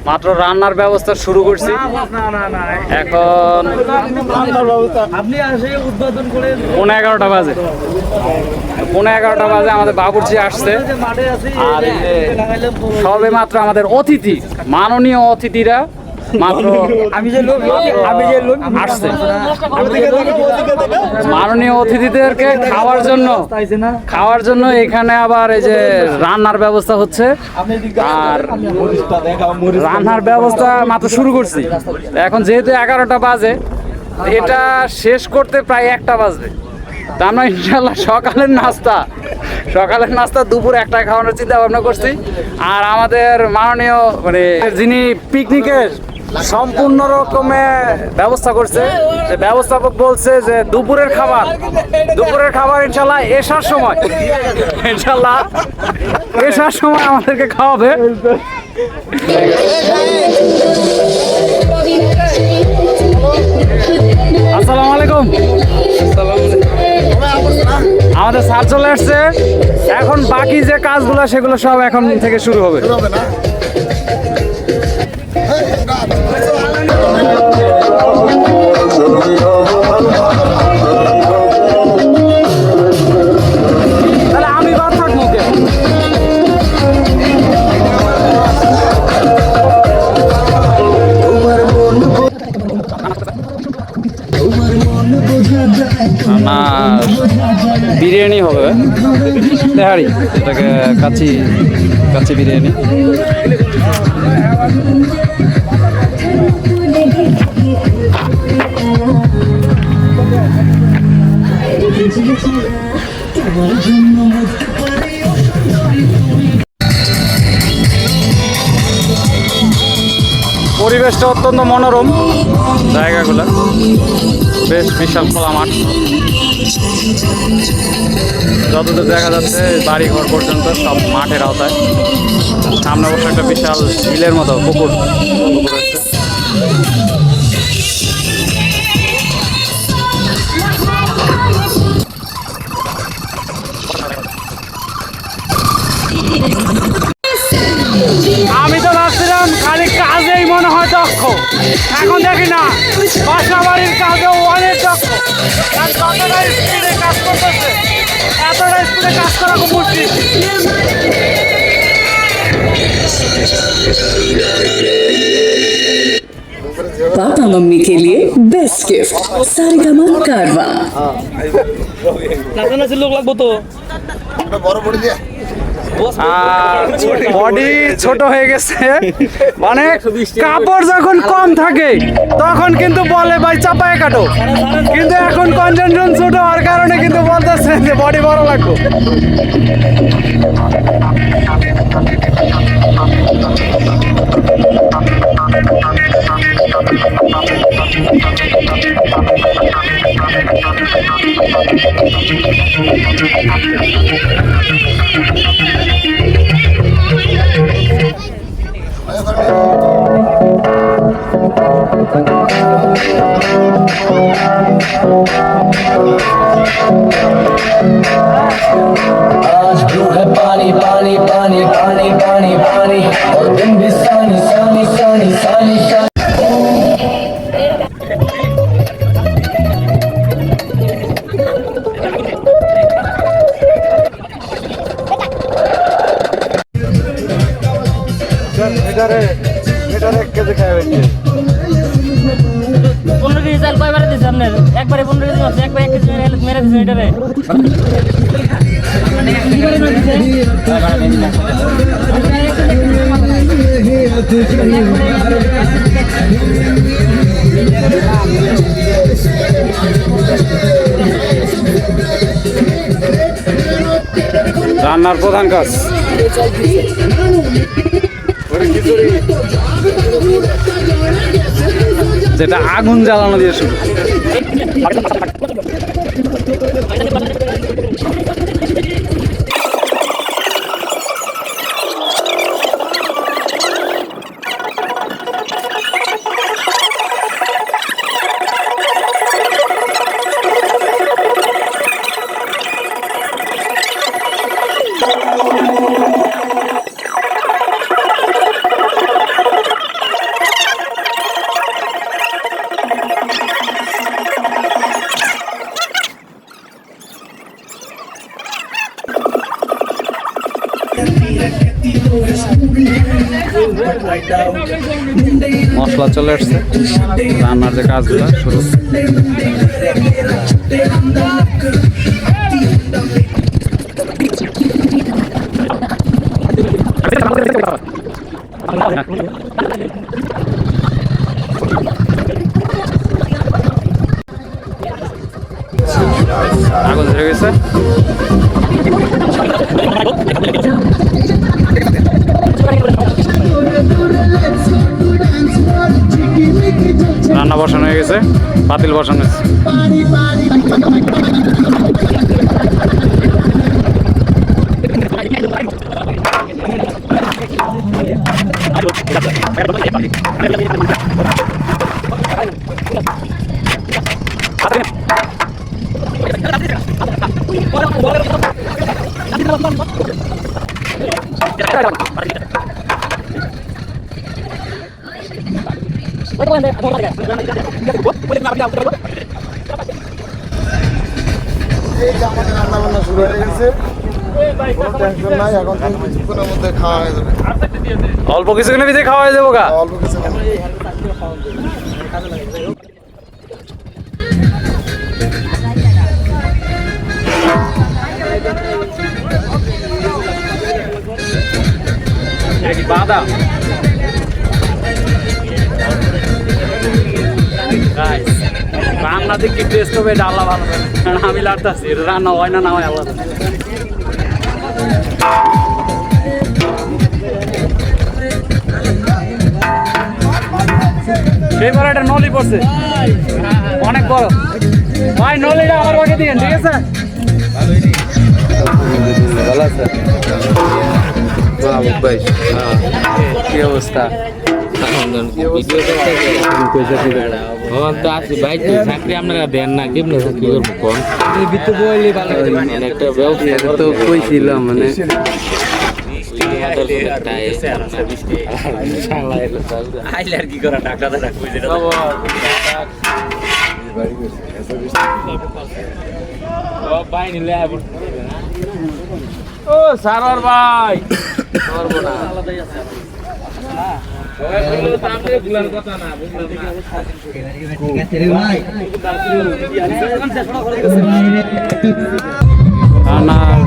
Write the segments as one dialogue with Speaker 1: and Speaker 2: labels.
Speaker 1: মাত্র রান্নার ব্যবস্থা শুরু করছি। এখন 11:15 বাজে। 11:15 বাজে আমাদের বাবুর্চি আসছে। আর সবে মাত্র আমাদের অতিথি, মাননীয় অতিথিরা মাত্র আসছে। মাননীয় অতিথিদেরকে খাওয়ার জন্য এখানে আবার এই যে রান্নার ব্যবস্থা হচ্ছে। আর রান্নার ব্যবস্থা মাত্র শুরু করছি। এখন যেহেতু 11টা বাজে, এটা শেষ করতে প্রায় 1টা বাজবে। তা আমরা ইনশাল্লাহ সকালের নাস্তা দুপুর 1টায় খাওয়ানোর চিন্তা ভাবনা করছি। আর আমাদের মাননীয় যিনি পিকনিকের সম্পূর্ণ রকমের ব্যবস্থা করছে, ব্যবস্থাপক বলছে যে দুপুরের খাবার ইনশাল্লাহ এসার সময় আমাদেরকে খাওয়াবে। আসসালামু আলাইকুম। আমাদের স্যার চলে আসছে। এখন বাকি যে কাজগুলো সেগুলো সব এখন থেকে শুরু হবে। না, বিরিয়ানি হবে, তেহারি, এটাকে কাচ্চি বিরিয়ানি। পরিবেশটা অত্যন্ত মনোরম, জায়গাগুলো বেশ বিশাল খোলা মাঠ। যতদূর দেখা যাচ্ছে বাড়ি ঘর পর্যন্ত সব মাঠের আওতায়। সামনে অবশ্য একটা বিশাল ঝিলের মতো পুকুর রয়েছে। আমি তো ভাবছিলাম খালি কাজেই মনে হয় দক্ষ, এখন দেখি না বাসা বাড়ির কাজেও অনেক দক্ষ। এতটা স্পিডে কাজ করা খুব মুশকিল।
Speaker 2: पापा मम्मी के लिए बेस्ट गिफ्ट सारेगामा कारवा।
Speaker 1: লোক লাগবো তো। বডি ছোট হয়ে গেছে, মানে কাপড় যখন কম থাকে তখন কিন্তু বলে ভাই চাপায় কাটো, কিন্তু এখন কনজেনশন ছোট হওয়ার কারণে কিন্তু বলতেছে যে বডি বড় লাগবে।
Speaker 3: आज ब्लू है पानी पानी पानी पानी पानी पानी और दिन भी सानी सानी सानी सानी सानी।
Speaker 1: কেজি খাওয়া হয়েছে
Speaker 4: 15 কেজি চাল কয়বার দিছে আপনার? একবারে 15 কেজি আছে, একবার 1 কেজি মেরে দিছে এটারে।
Speaker 1: রান্নার প্রধান কাজ যেটা আগুন জ্বালানো দিয়ে শুরু। মশলা চলে আসছে, রান্নার যে কাজগুলো শুরু। আগুন ধরে গেছে। রান্না বসানো হয়ে গেছে, পাতিল বসানো হয়েছে। অল্প কিছুক্ষণের ভিতরে খাওয়া হয়ে যাবো গা। বাদাম রান্না দেখি টেস্ট হবে, এটা আল্লাহ ভালো, কারণ আমি লাগতেছি রান্না হয় না হয় আল্লাহ। সেই বড় একটা নলি পড়ছে, অনেক বড় ভাই। নলিটা আমার বাকি দিন, ঠিক আছে? ভালো আছে কি অবস্থা?
Speaker 5: চাকরি আপনারা দেন না, কেমনি চাকরি করবো? একটা ব্যবস্থা
Speaker 1: তো কইছিলাম মানে
Speaker 5: আইলার কি করা টাকা দাদা কইছে ভাই নিলে ও সারোয়ার ভাই
Speaker 1: রান্নার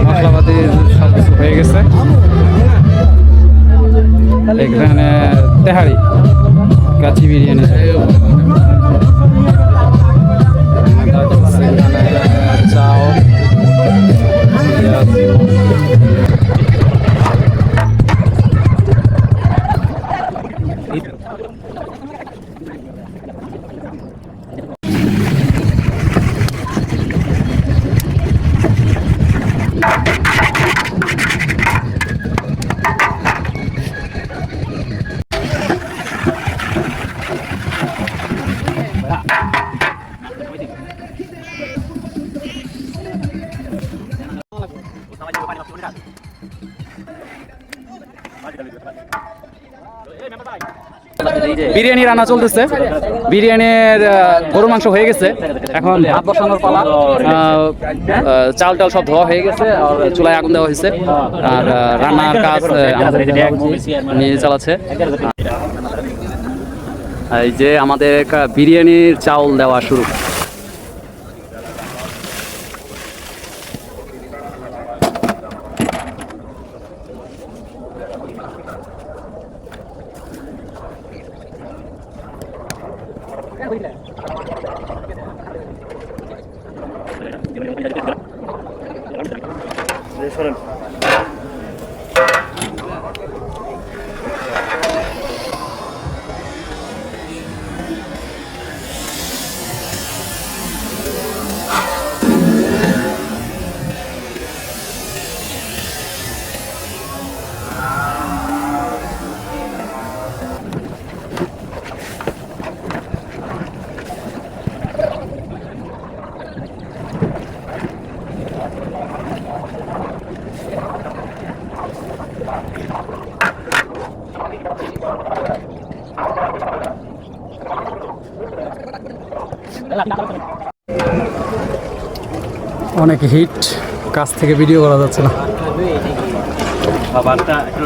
Speaker 1: মশলাপাতি সব কিছু হয়ে গেছে। এখানে তেহারি কাচি বিরিয়ানি, চাও, বিরিয়ানি রান্না চলতেছে। বিরিয়ানির গরু মাংস হয়ে গেছে, এখন ভাত বসানোর পালা। চাল টাল সব ধোয়া হয়ে গেছে, আর চুলায় আগুন দেওয়া হয়েছে, আর রান্নার কাজ আমাদের নিয়ে চালাচ্ছে। এই যে আমাদের বিরিয়ানির চাউল দেওয়া শুরু। অনেক হিট, কাছ থেকে ভিডিও করা যাচ্ছে না।
Speaker 4: খাবারটা একটু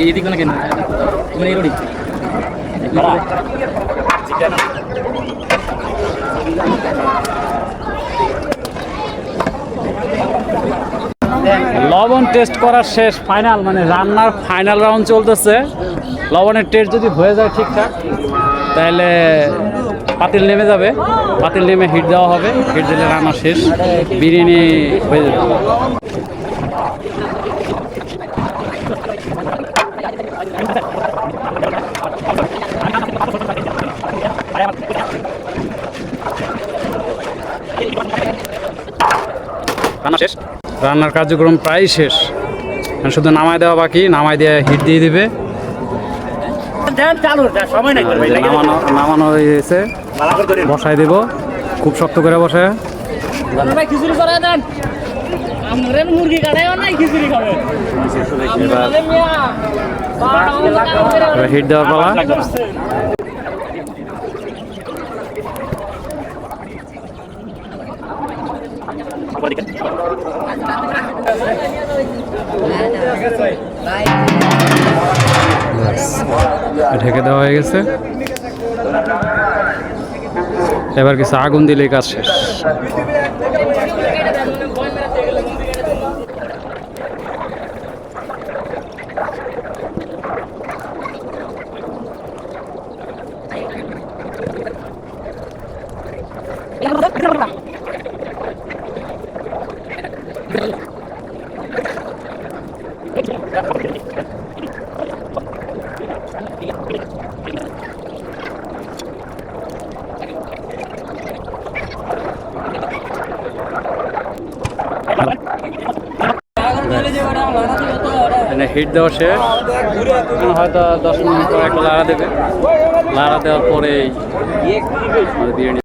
Speaker 4: এইদিকে না কেন তুমি এই রোডি
Speaker 1: লবণ টেস্ট করার শেষ ফাইনাল, মানে রান্নার ফাইনাল রাউন্ড চলতেছে। লবণের টেস্ট যদি হয়ে যায় ঠিকঠাক, তাহলে পাতিল নেমে যাবে, পাতিল নেমে হিট দেওয়া হবে, হিট দিলে রান্না শেষ, বিরিয়ানি হয়ে যাবে। রান্না শেষ, রান্নার কার্যক্রম প্রায় শেষ, শুধু নামায় দেওয়া বাকি, নামায় দিয়ে হিট দিয়ে দিবে। নামানো হয়ে গেছে, বসায় দেব, খুব শক্ত করে বসায়।
Speaker 4: খিচুড়ি করে দেন, আমরা মুরগি কাটাইও নাই, খিচুড়ি খাবে।
Speaker 1: হিট দেওয়ার পালা। ঢেকে দেওয়া হয়ে গেছে, এবার কিছু আগুন দিলেই কাজ শেষ। হিট দেওয়া শেষ, হয়তো 10 মিনিট পর একটা লাড়া দেবে, লাড়া দেওয়ার পরেই বিরিয়ানি